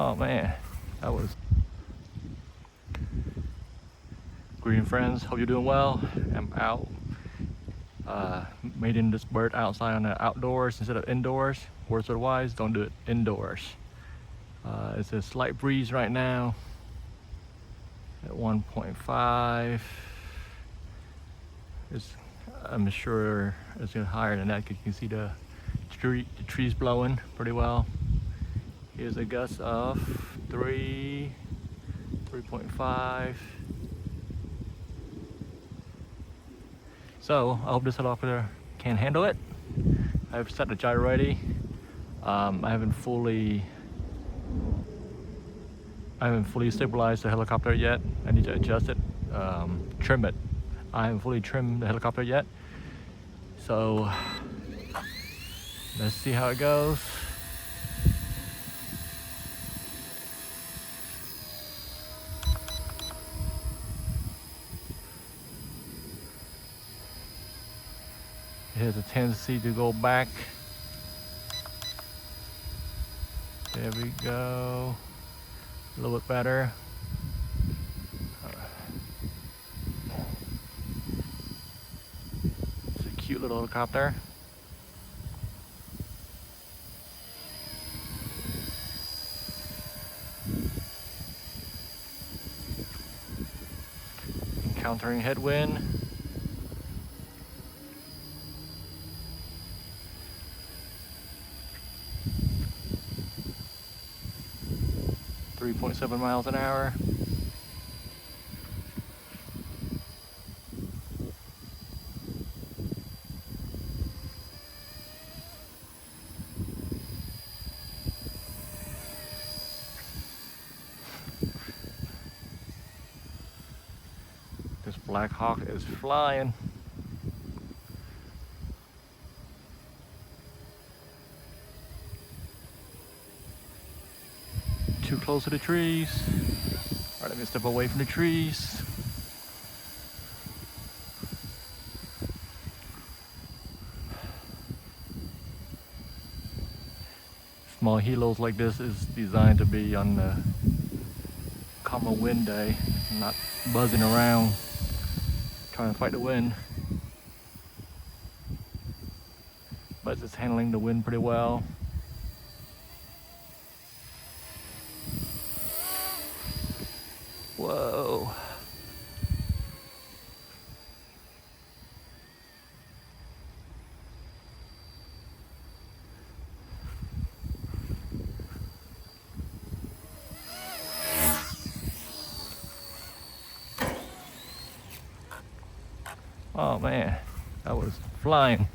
Oh man, that was... Greetings friends, hope you're doing well. I'm out mating this bird outside on the outdoors instead of indoors. Words otherwise, don't do it indoors. It's a slight breeze right now at 1.5. I'm sure it's getting higher than that because you can see the trees blowing pretty well. Here's a gust of 3.5. So I hope this helicopter can handle it. I've set the gyro ready. I haven't fully stabilized the helicopter yet. I need to adjust it, trim it. I haven't fully trimmed the helicopter yet. So let's see how it goes. It has a tendency to go back. There we go. A little bit better. It's a cute little helicopter. Encountering headwind. .7 miles an hour. This Black Hawk is flying. Too close to the trees. All right, let me step away from the trees. Small helos like this is designed to be on the common wind day, not buzzing around trying to fight the wind. But it's handling the wind pretty well. Whoa. Oh man, that was flying.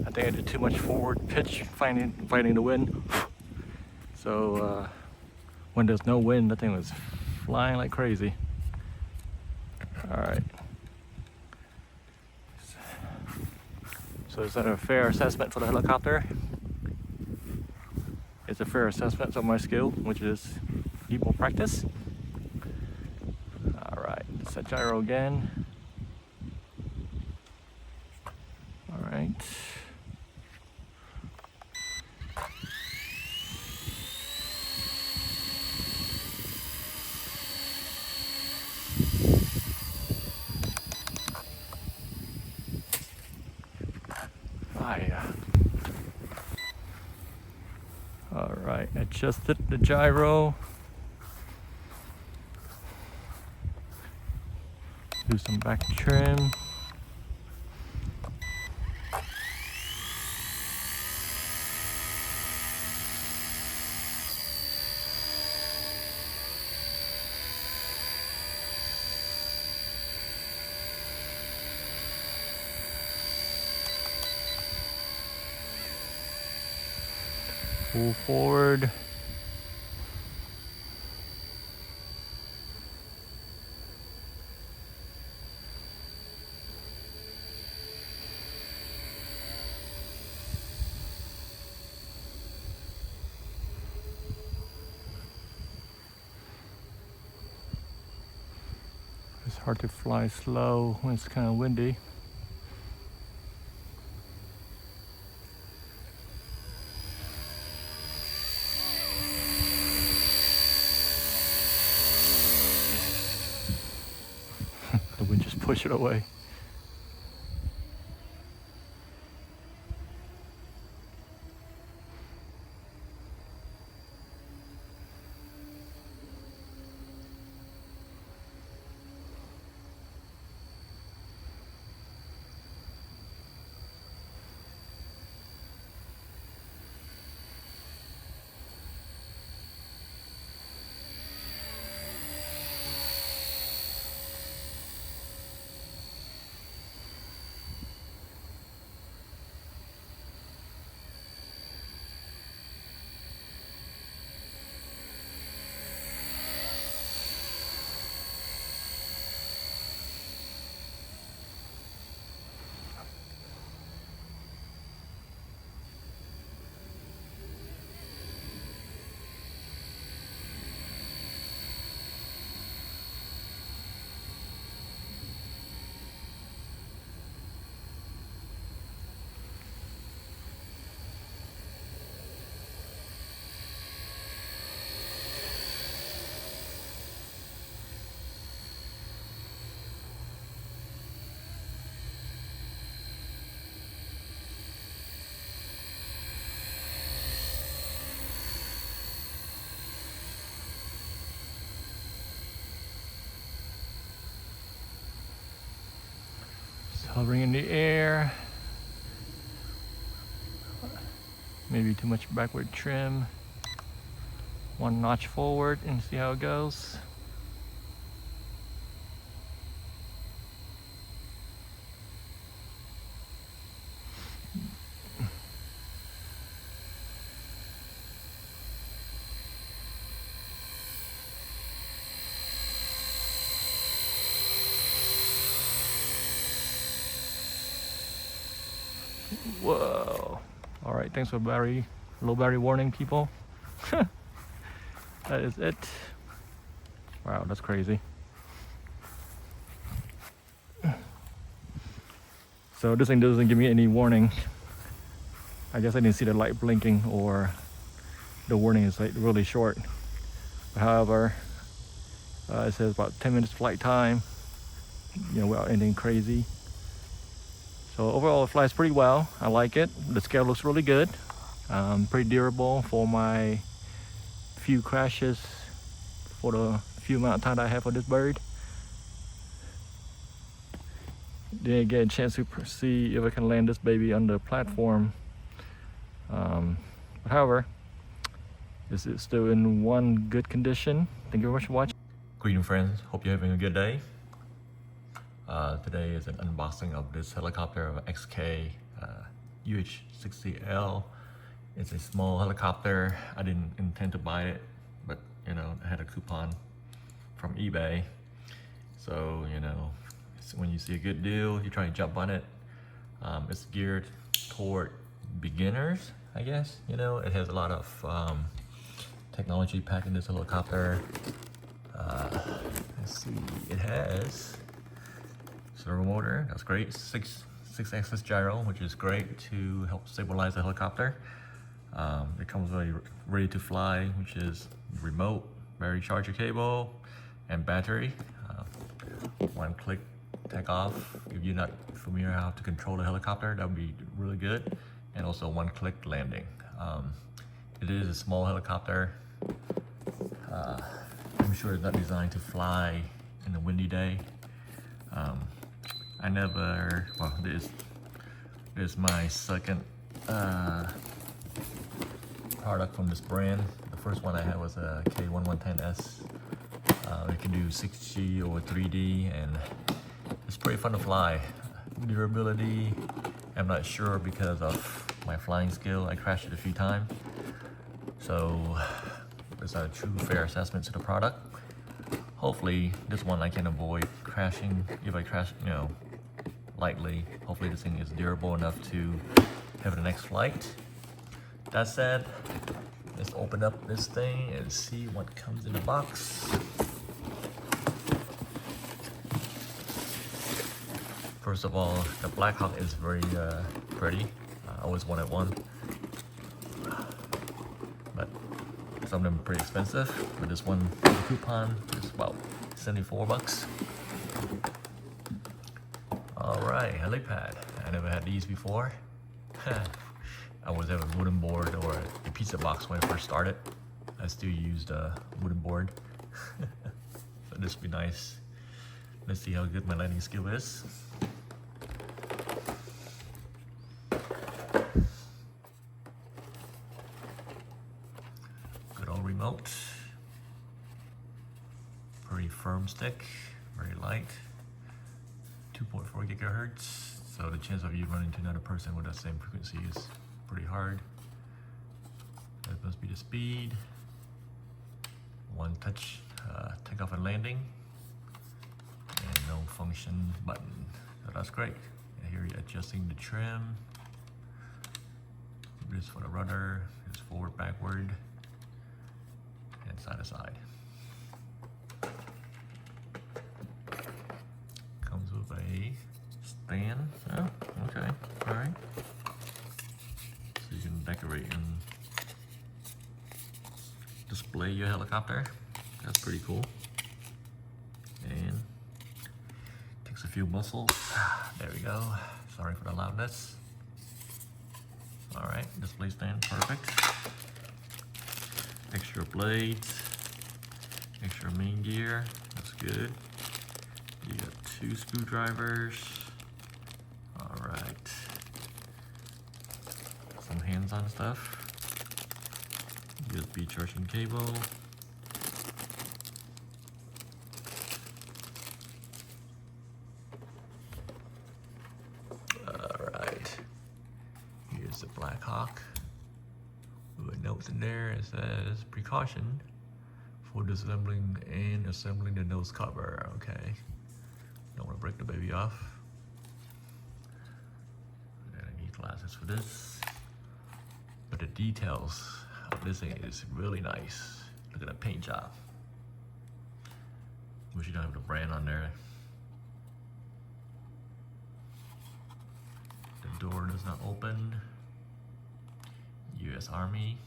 I think I did too much forward pitch fighting the wind. So when there's no wind, that thing was flying like crazy. All right. So is that a fair assessment for the helicopter? It's a fair assessment of my skill, which is need more practice. All right, set gyro again. All right. All right, adjusted the gyro. Do some back trim. Pull forward. It's hard to fly slow when it's kind of windy. push it away. Hovering in the air. Maybe too much backward trim. One notch forward and see how it goes. Whoa. All right, thanks for low battery warning, people. That is it. Wow, that's crazy. So this thing doesn't give me any warning. I guess I didn't see the light blinking, or the warning is like really short. However, it says about 10 minutes flight time, you know, without anything crazy. So overall, it flies pretty well. I like it. The scale looks really good. Pretty durable for my few crashes, for the few amount of time that I have for this bird. Didn't get a chance to see if I can land this baby on the platform. But however, this is still in one good condition. Thank you very much for watching. Greetings, friends. Hope you're having a good day. Today is an unboxing of this helicopter of XK UH-60L. It's a small helicopter. I didn't intend to buy it, but you know, I had a coupon from eBay. So, you know, when you see a good deal, you try to jump on it. It's geared toward beginners, I guess. You know, it has a lot of technology packed in this helicopter. Let's see, it has servo motor, that's great. Six axis gyro, which is great to help stabilize the helicopter. It comes ready to fly, which is remote, battery charger cable, and battery. One click takeoff. If you're not familiar how to control the helicopter, that would be really good. And also one click landing. It is a small helicopter. I'm sure it's not designed to fly in a windy day. This is my second product from this brand. The first one I had was a K110S. It can do 6G or 3D, and it's pretty fun to fly. Durability, I'm not sure because of my flying skill. I crashed it a few times, so it's not a true fair assessment to the product. Hopefully this one I can avoid crashing. If I crash, you know, lightly, hopefully this thing is durable enough to have the next flight. That said, let's open up this thing and see what comes in the box. First of all, the Black Hawk is very pretty. I always wanted one, but some of them are pretty expensive. But this one, the coupon is about 74 bucks. Alright, helipad. I never had these before. I always have a wooden board or a pizza box when I first started. I still used a wooden board. So this would be nice. Let's see how good my landing skill is. Good old remote. Pretty firm stick, very light. 2.4 gigahertz. So the chance of you running into another person with that same frequency is pretty hard. That must be the speed. One touch takeoff and landing. And no function button. So that's great. And here you're adjusting the trim. This for the rudder. It's forward, backward, and side to side. Comes with a stand. Oh, okay. Alright. So you can decorate and display your helicopter. That's pretty cool. And takes a few muscles. There we go. Sorry for the loudness. Alright, display stand, perfect. Extra blades. Extra main gear. That's good. You got 2 screwdrivers. Alright. Some hands-on stuff. USB charging cable. Alright. Here's the Black Hawk. With notes in there, it says precaution for disassembling and assembling the nose cover. Okay. Don't want to break the baby off. And I need glasses for this. But the details of this thing is really nice. Look at the paint job. Wish you don't have the brand on there. The door does not open. US Army.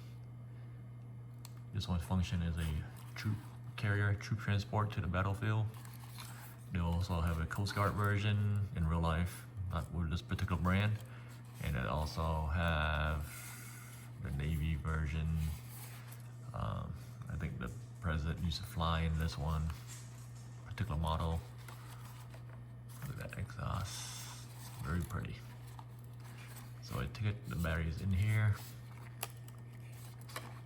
This one functions as a troop carrier, troop transport to the battlefield. They also have a Coast Guard version in real life, not with this particular brand. And it also have the Navy version. I think the president used to fly in this one particular model. Look at that exhaust, very pretty. So I take it, the battery's in here.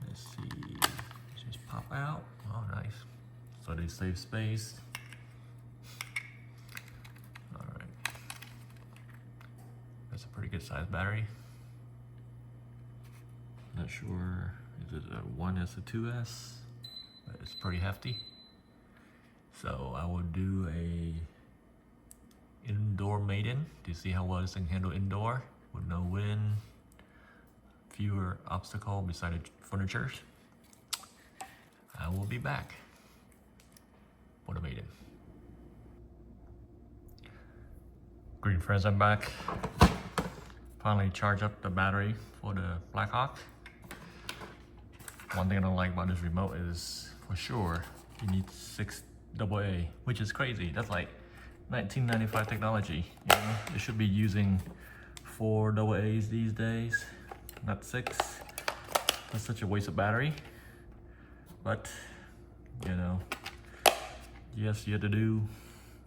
Let's see, just pop out. Oh, nice. So they save space. All right, that's a pretty good size battery. Not sure, is it a 1S or 2S? But it's pretty hefty. So I will do a indoor Maiden to see how well this thing handle indoor with no wind, fewer obstacle beside the furniture. I will be back for the Maiden. Green friends, I'm back. Finally charged up the battery for the Black Hawk. One thing I don't like about this remote is, for sure, you need 6 AA, which is crazy. That's like 1995 technology. You know, you should be using 4 AAs these days, not 6. That's such a waste of battery. But, you know, yes, you have to do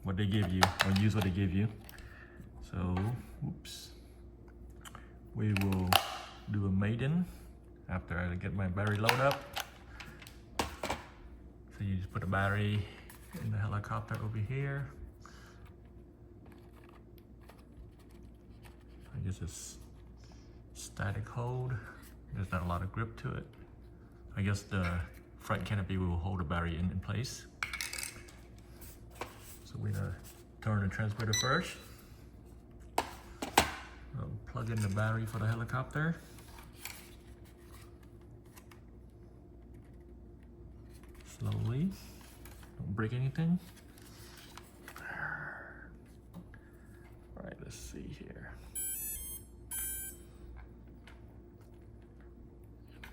what they give you, or use what they give you. So, oops. We will do a Maiden after I get my battery load up. So you just put the battery in the helicopter over here. I guess it's static hold. There's not a lot of grip to it. I guess the front canopy will hold the battery in place. So we're gonna turn the transmitter first. I'll plug in the battery for the helicopter. Slowly, don't break anything. All right, let's see here.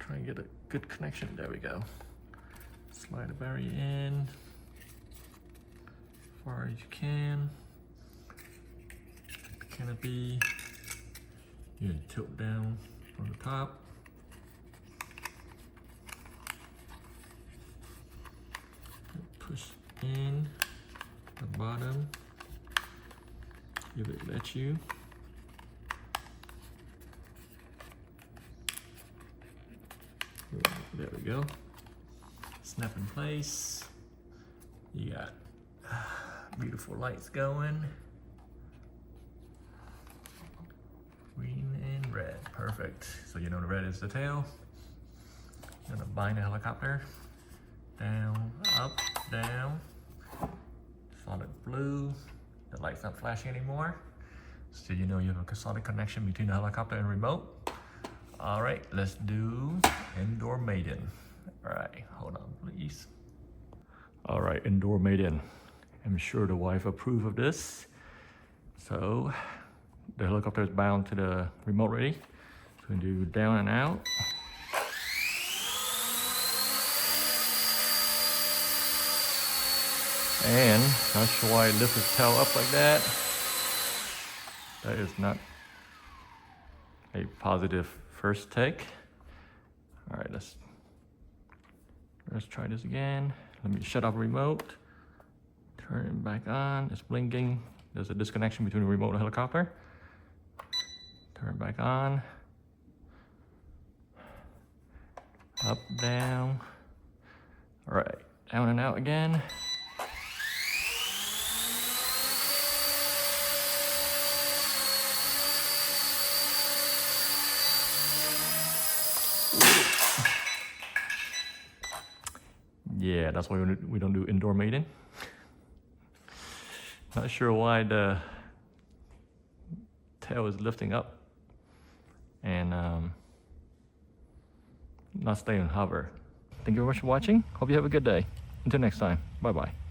Try and get a good connection. There we go. Slide the battery in as far as you can. canopy. You tilt down from the top. Push in the bottom. Give it let you. There we go. Snap in place. You got beautiful lights going. Green and red, perfect. So you know the red is the tail. You're gonna bind the helicopter. Down, up, down. Solid blue. The light's not flashing anymore. So you know you have a solid connection between the helicopter and remote. All right, let's do indoor maiden. All right, hold on, please. All right, indoor maiden. I'm sure the wife approve of this. So the helicopter is bound to the remote ready. So we do down and out. And not sure why it lifts its tail up like that. That is not a positive first take. All right, let's try this again. Let me shut off the remote. Turn it back on. It's blinking. There's a disconnection between the remote and the helicopter. Turn it back on. Up, down. All right, down and out again. Yeah, that's why we don't do indoor mating. Not sure why the tail is lifting up and not staying in hover. Thank you very much for watching. Hope you have a good day. Until next time, bye-bye.